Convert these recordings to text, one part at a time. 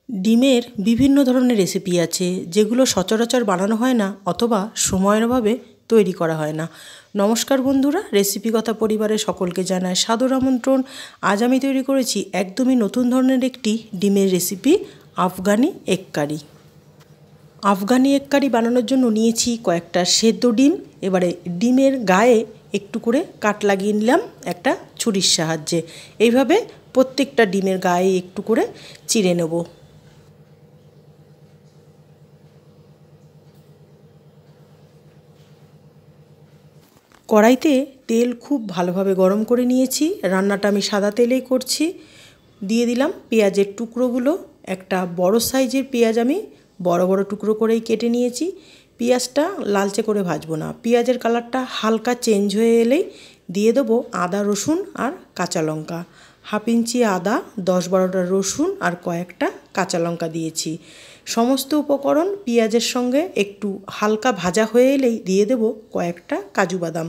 ডিমের বিভিন্ন ধরনের রেসিপি আছে যেগুলো সচরাচর বানানো হয় না অথবা সময়ের অভাবে তৈরি করা হয় না। নমস্কার বন্ধুরা, রেসিপি কথা পরিবারের সকলকে জানায় সাদর আমন্ত্রণ। আজ আমি তৈরি করেছি একদমই নতুন ধরনের একটি ডিমের recipe, Afghani egg curry. Afghani egg curry বানানোর জন্য নিয়েছি কয়েকটা সেদ্ধ ডিম। এবারে ডিমের গায়ে একটু করে কাট লাগিয়ে নিলাম একটা ছুরির সাহায্যে। এইভাবে প্রত্যেকটা ডিমের গায়ে একটু করে চিড়ে নেব। কড়াইতে তেল খুব ভালোভাবে গরম করে নিয়েছি। রান্নাটা আমি সাদা তেলেই করছি। দিয়ে দিলাম পেঁয়াজের টুকরোগুলো। একটা বড় সাইজের পেঁয়াজ আমি বড় বড় টুকরো করেই কেটে নিয়েছি। পেঁয়াজটা লালচে করে ভাজবো না, পেঁয়াজের কালারটা হালকা চেঞ্জ হয়ে এলেই দিয়ে দেবো আদা, রসুন আর কাঁচা লঙ্কা। হাফ ইঞ্চি আদা, 10-12টা রসুন আর কয়েকটা কাঁচা লঙ্কা দিয়েছি। সমস্ত উপকরণ পেঁয়াজের সঙ্গে একটু হালকা ভাজা হয়ে এলেই দিয়ে দেব কয়েকটা কাজু বাদাম।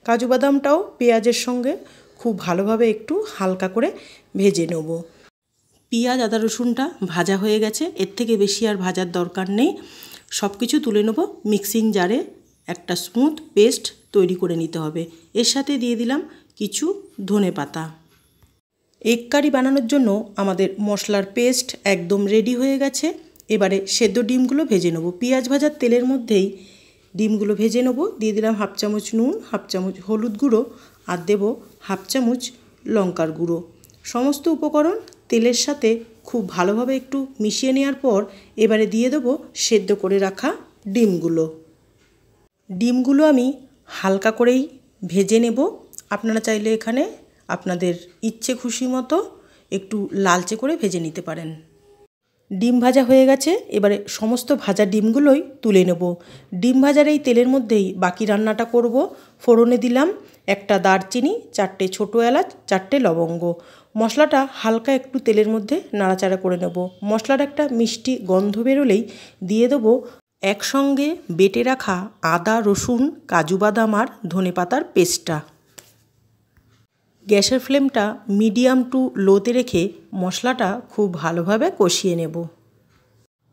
কাজু বাদামটাও পেঁয়াজের সঙ্গে খুব ভালোভাবে একটু হালকা করে ভেজে নেব। পেঁয়াজ, আদা, রসুনটা ভাজা হয়ে গেছে, এর থেকে বেশি আর ভাজার দরকার নেই। সব কিছু তুলে নেব মিক্সিং জারে। একটা স্মুথ পেস্ট তৈরি করে নিতে হবে। এর সাথে দিয়ে দিলাম কিছু ধনেপাতা। এগ কারি বানানোর জন্য আমাদের মশলার পেস্ট একদম রেডি হয়ে গেছে। এবারে সেদ্ধ ডিমগুলো ভেজে নেব। পেঁয়াজ ভাজার তেলের মধ্যেই ডিমগুলো ভেজে নেব। দিয়ে দিলাম হাফ চামচ নুন, হাফ চামচ হলুদ গুঁড়ো আর দেব হাফ চামচ লঙ্কার গুঁড়ো। সমস্ত উপকরণ তেলের সাথে খুব ভালোভাবে একটু মিশিয়ে নেওয়ার পর এবারে দিয়ে দেবো সেদ্ধ করে রাখা ডিমগুলো। ডিমগুলো আমি হালকা করেই ভেজে নেব। আপনারা চাইলে এখানে আপনাদের ইচ্ছে খুশি মতো একটু লালচে করে ভেজে নিতে পারেন। ডিম ভাজা হয়ে গেছে, এবারে সমস্ত ভাজা ডিমগুলোই তুলে নেব। ডিম ভাজার এই তেলের মধ্যেই বাকি রান্নাটা করব। ফোড়নে দিলাম একটা দারচিনি, 4টে ছোটো এলাচ, 4টে লবঙ্গ। মশলাটা হালকা একটু তেলের মধ্যে নাড়াচাড়া করে নেব। মশলার একটা মিষ্টি গন্ধ বেরোলেই দিয়ে দেবো একসঙ্গে বেটে রাখা আদা, রসুন, কাজু বাদাম আর ধনেপাতার পেস্টটা। গ্যাসের ফ্লেমটা মিডিয়াম টু লোতে রেখে মশলাটা খুব ভালোভাবে কষিয়ে নেব।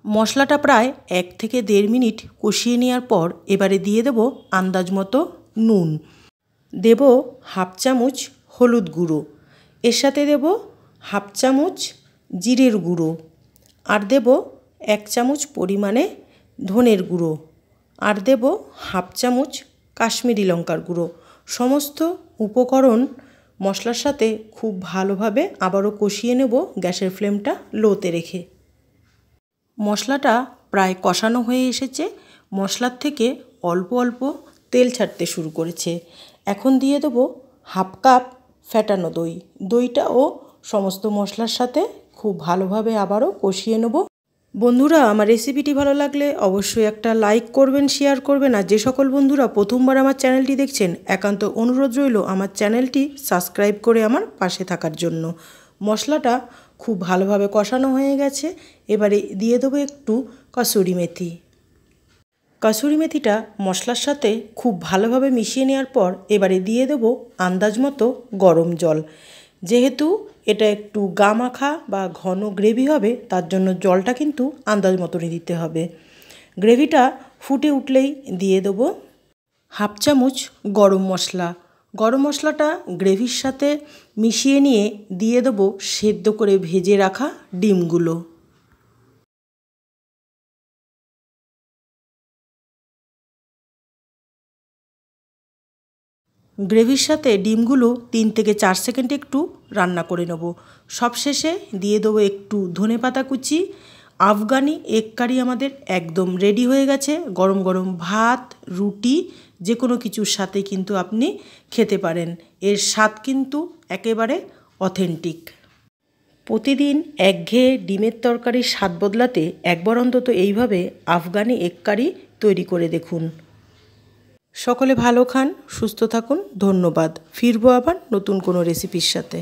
মশলাটা প্রায় 1 থেকে 1.5 মিনিট কষিয়ে নেওয়ার পর এবারে দিয়ে দেব আন্দাজ মতো নুন, দেব হাফ চামচ হলুদ গুঁড়ো, এর সাথে দেব হাফ চামচ জিরের গুঁড়ো আর দেব 1 চামচ পরিমাণে ধনের গুঁড়ো আর দেব হাফ চামচ কাশ্মীরি লঙ্কার গুঁড়ো। সমস্ত উপকরণ মশলার সাথে খুব ভালোভাবে আবারও কষিয়ে নেব গ্যাসের ফ্লেমটা লোতে রেখে। মশলাটা প্রায় কষানো হয়ে এসেছে। মশলার থেকে অল্প অল্প তেল ছাড়তে শুরু করেছে। এখন দিয়ে দেবো হাফ কাপ ফ্যাটানো দই। দইটাও সমস্ত মশলার সাথে খুব ভালোভাবে আবারও কষিয়ে নেব। বন্ধুরা, আমার রেসিপিটি ভালো লাগলে অবশ্যই একটা লাইক করবেন, শেয়ার করবেন। আর যে সকল বন্ধুরা প্রথমবার আমার চ্যানেলটি দেখছেন, একান্ত অনুরোধ রইল আমার চ্যানেলটি সাবস্ক্রাইব করে আমার পাশে থাকার জন্য। মশলাটা খুব ভালোভাবে কষানো হয়ে গেছে। এবারে দিয়ে দেবো একটু কসুরি মেথি। কসুরি মেথিটা মশলার সাথে খুব ভালোভাবে মিশিয়ে নেওয়ার পর এবারে দিয়ে দেবো আন্দাজ মতো গরম জল। যেহেতু এটা একটু গা মাখা বা ঘন গ্রেভি হবে, তার জন্য জলটা কিন্তু আন্দাজ মতনই দিতে হবে। গ্রেভিটা ফুটে উঠলেই দিয়ে দেবো হাফ চামচ গরম মশলা। গরম মশলাটা গ্রেভির সাথে মিশিয়ে নিয়ে দিয়ে দেবো সেদ্ধ করে ভেজে রাখা ডিমগুলো। গ্রেভির সাথে ডিমগুলো 3 থেকে 4 সেকেন্ড একটু রান্না করে নেব। সবশেষে দিয়ে দেবো একটু ধনেপাতা কুচি। আফগানি এগ কারি আমাদের একদম রেডি হয়ে গেছে। গরম গরম ভাত, রুটি যে কোনো কিছুর সাথে কিন্তু আপনি খেতে পারেন। এর স্বাদ কিন্তু একেবারে অথেন্টিক। প্রতিদিন একঘেয়ে ডিমের তরকারির স্বাদ বদলাতে একবার অন্তত এইভাবে আফগানি এগ কারি তৈরি করে দেখুন। সকলে ভালো খান, সুস্থ থাকুন। ধন্যবাদ। ফিরবো আবার নতুন কোনো রেসিপির সাথে।